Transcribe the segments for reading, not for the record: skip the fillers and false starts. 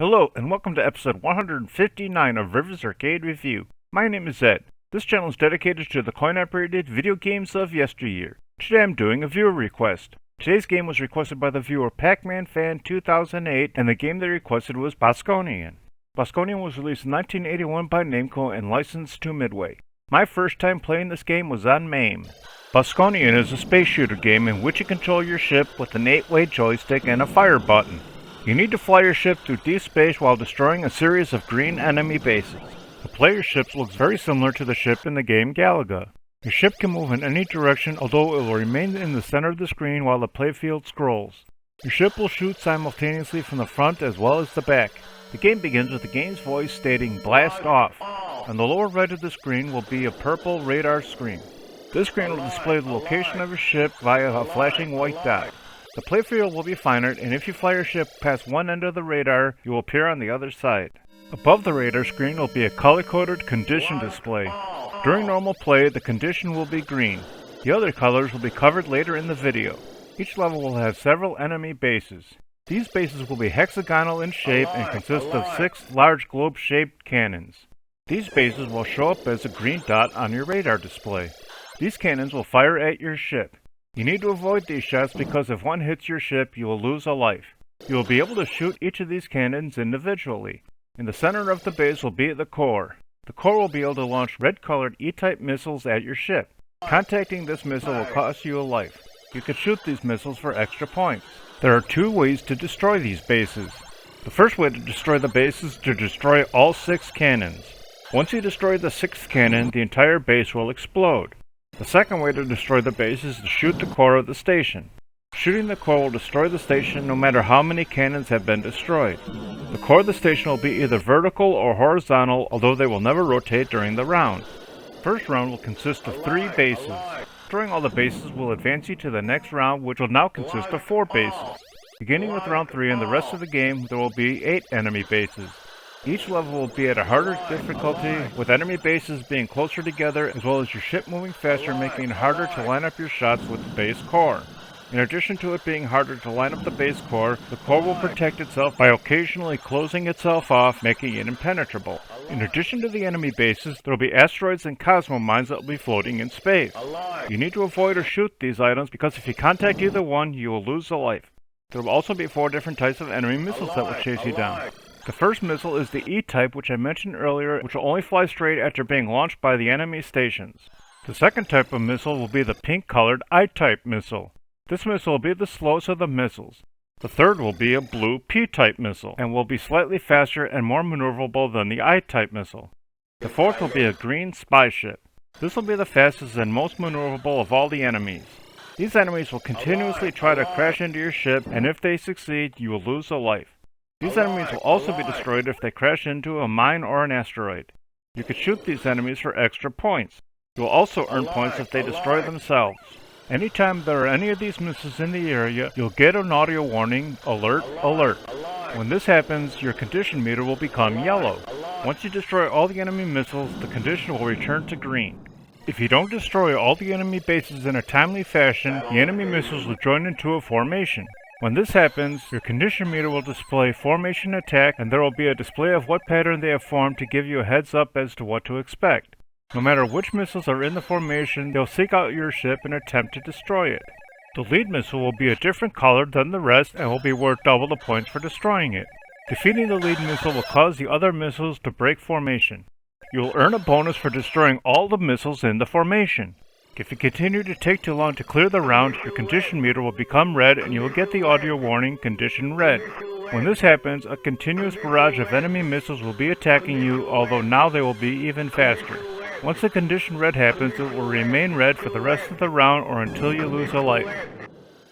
Hello, and welcome to episode 159 of Rivers Arcade Review. My name is Ed. This channel is dedicated to the coin-operated video games of yesteryear. Today I'm doing a viewer request. Today's game was requested by the viewer Pac-Man Fan 2008, and the game they requested was Bosconian. Bosconian was released in 1981 by Namco and licensed to Midway. My first time playing this game was on MAME. Bosconian is a space shooter game in which you control your ship with an 8-way joystick and a fire button. You need to fly your ship through deep space while destroying a series of green enemy bases. The player's ship looks very similar to the ship in the game Galaga. Your ship can move in any direction, although it will remain in the center of the screen while the playfield scrolls. Your ship will shoot simultaneously from the front as well as the back. The game begins with the game's voice stating "Blast Off." On the lower right of the screen will be a purple radar screen. This screen will display the location of your ship via a flashing white dot. The playfield will be finite, and if you fly your ship past one end of the radar, you will appear on the other side. Above the radar screen will be a color-coded condition display. During normal play, the condition will be green. The other colors will be covered later in the video. Each level will have several enemy bases. These bases will be hexagonal in shape and consist of 6 large globe-shaped cannons. These bases will show up as a green dot on your radar display. These cannons will fire at your ship. You need to avoid these shots because if one hits your ship, you will lose a life. You will be able to shoot each of these cannons individually. In the center of the base will be the core. The core will be able to launch red-colored E-type missiles at your ship. Contacting this missile will cost you a life. You can shoot these missiles for extra points. There are 2 ways to destroy these bases. The first way to destroy the base is to destroy all 6 cannons. Once you destroy the 6th cannon, the entire base will explode. The second way to destroy the base is to shoot the core of the station. Shooting the core will destroy the station no matter how many cannons have been destroyed. The core of the station will be either vertical or horizontal, although they will never rotate during the round. The first round will consist of 3 bases. Destroying all the bases will advance you to the next round, which will now consist of 4 bases. Beginning with round 3 and the rest of the game, there will be 8 enemy bases. Each level will be at a harder difficulty, with enemy bases being closer together as well as your ship moving faster, making it harder to line up your shots with the base core. In addition to it being harder to line up the base core, the core will protect itself by occasionally closing itself off, making it impenetrable. In addition to the enemy bases, there will be asteroids and cosmo mines that will be floating in space. You need to avoid or shoot these items because if you contact either one, you will lose a life. There will also be 4 different types of enemy missiles that will chase you down. The first missile is the E-type, which I mentioned earlier, which will only fly straight after being launched by the enemy stations. The second type of missile will be the pink-colored I-type missile. This missile will be the slowest of the missiles. The third will be a blue P-type missile, and will be slightly faster and more maneuverable than the I-type missile. The fourth will be a green spy ship. This will be the fastest and most maneuverable of all the enemies. These enemies will continuously try to crash into your ship, and if they succeed, you will lose a life. These enemies will also be destroyed if they crash into a mine or an asteroid. You can shoot these enemies for extra points. You will also earn points if they destroy themselves. Anytime there are any of these missiles in the area, you'll get an audio warning, "Alert, alert." When this happens, your condition meter will become yellow. Once you destroy all the enemy missiles, the condition will return to green. If you don't destroy all the enemy bases in a timely fashion, the enemy missiles will join into a formation. When this happens, your condition meter will display formation attack, and there will be a display of what pattern they have formed to give you a heads up as to what to expect. No matter which missiles are in the formation, they'll seek out your ship and attempt to destroy it. The lead missile will be a different color than the rest and will be worth double the points for destroying it. Defeating the lead missile will cause the other missiles to break formation. You will earn a bonus for destroying all the missiles in the formation. If you continue to take too long to clear the round, your condition meter will become red and you will get the audio warning "Condition Red." When this happens, a continuous barrage of enemy missiles will be attacking you, although now they will be even faster. Once the condition red happens, it will remain red for the rest of the round or until you lose a life.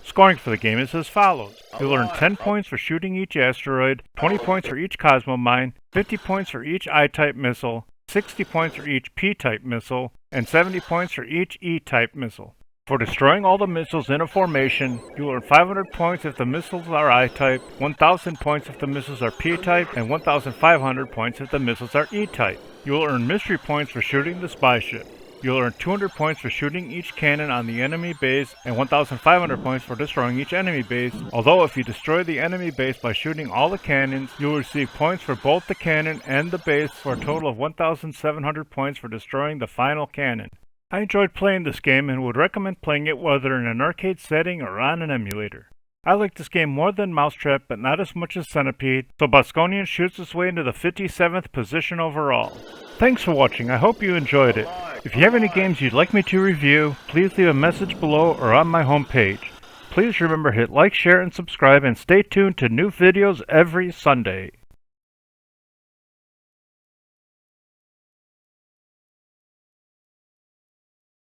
Scoring for the game is as follows. You'll earn 10 points for shooting each asteroid, 20 points for each cosmo mine, 50 points for each I-type missile, 60 points for each P-type missile, and 70 points for each E-type missile. For destroying all the missiles in a formation, you will earn 500 points if the missiles are I-type, 1,000 points if the missiles are P-type, and 1,500 points if the missiles are E-type. You will earn mystery points for shooting the spy ship. You'll earn 200 points for shooting each cannon on the enemy base and 1,500 points for destroying each enemy base, although if you destroy the enemy base by shooting all the cannons, you'll receive points for both the cannon and the base for a total of 1,700 points for destroying the final cannon. I enjoyed playing this game and would recommend playing it whether in an arcade setting or on an emulator. I like this game more than Mousetrap, but not as much as Centipede, so Bosconian shoots its way into the 57th position overall. Thanks for watching, I hope you enjoyed it. If you have any games you'd like me to review, please leave a message below or on my homepage. Please remember to hit like, share, and subscribe, and stay tuned to new videos every Sunday.